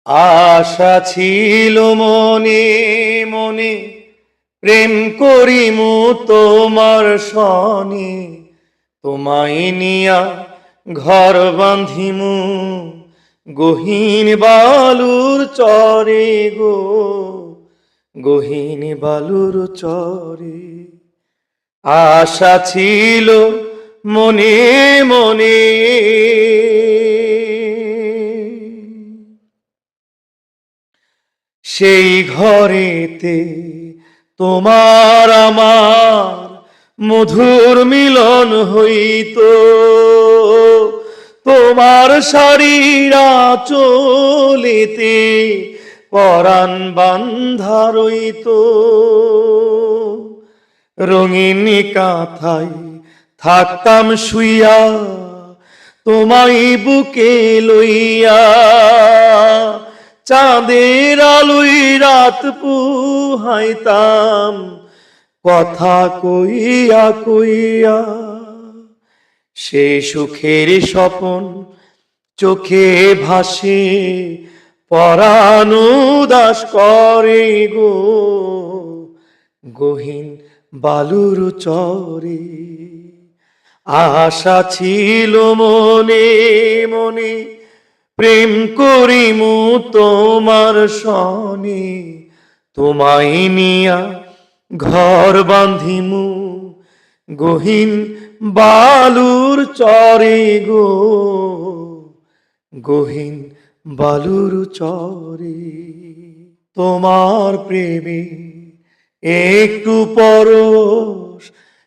আশা ছিল মনে মনে, প্রেম করিমু তোমার সনে, তোমায় নিয়া ঘর বাঁধিমু গহীন বালুর চরে গো, গহীন বালুর চরে। আশা ছিল মনে মনে, সেই ঘরেতে তোমার আমার মধুর মিলন হইত, তোমার শরীরা চলিতে পরাণ বান্ধা রইত। রঙিন কাঁথায় থাকতাম শুইয়া তোমায় বুকে লইয়া, চাঁদের আলোয় রাত পুহাইতাম কথা কইয়া কইয়া। সে সুখের স্বপন চোখে ভাসে, পরাণ উদাস করে গো, গহীন বালুর চরে। আশা ছিল মনে মনে, প্রেম করিমু তোমার সনে, তোমায় নিয়া ঘর বাঁধিমু গহীন বালুর চরে গো, গহীন বালুর চরে। তোমার প্রেমে একটু পরশ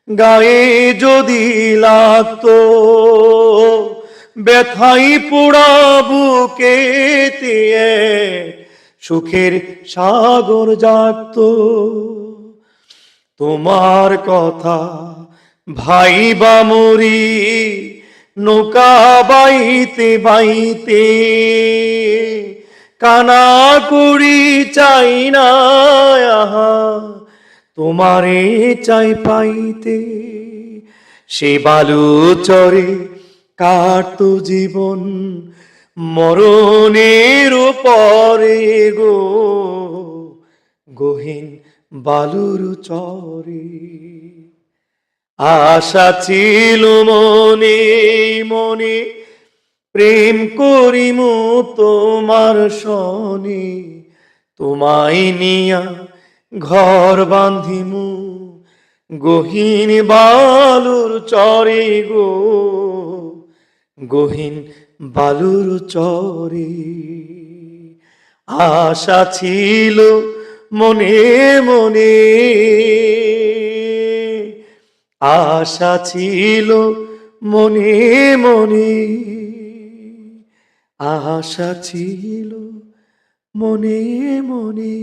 গায়ে যদি লাগতো, ব্যথাই পোড়া বুকেতে সুখের সাগর জাগতো। তোমার কথা ভাইবা মরি নৌকা বাইতে বাইতে, কানা করি চাই না আহা তোমারে চাই পাইতে। সে বালু চরে কাটতো জীবন মরণের পরে গো, গহীন বালুর চরে। আশা ছিল মনে মনে, প্রেম করিমু তোমার সনে, তোমায় নিয়া ঘর বাঁধিমু গহীন বালুর চরে গো, গহীন বালুর চরে। আশা ছিল মনে মনে, আশা ছিল মনে মনে, আশা ছিল মনে মনে।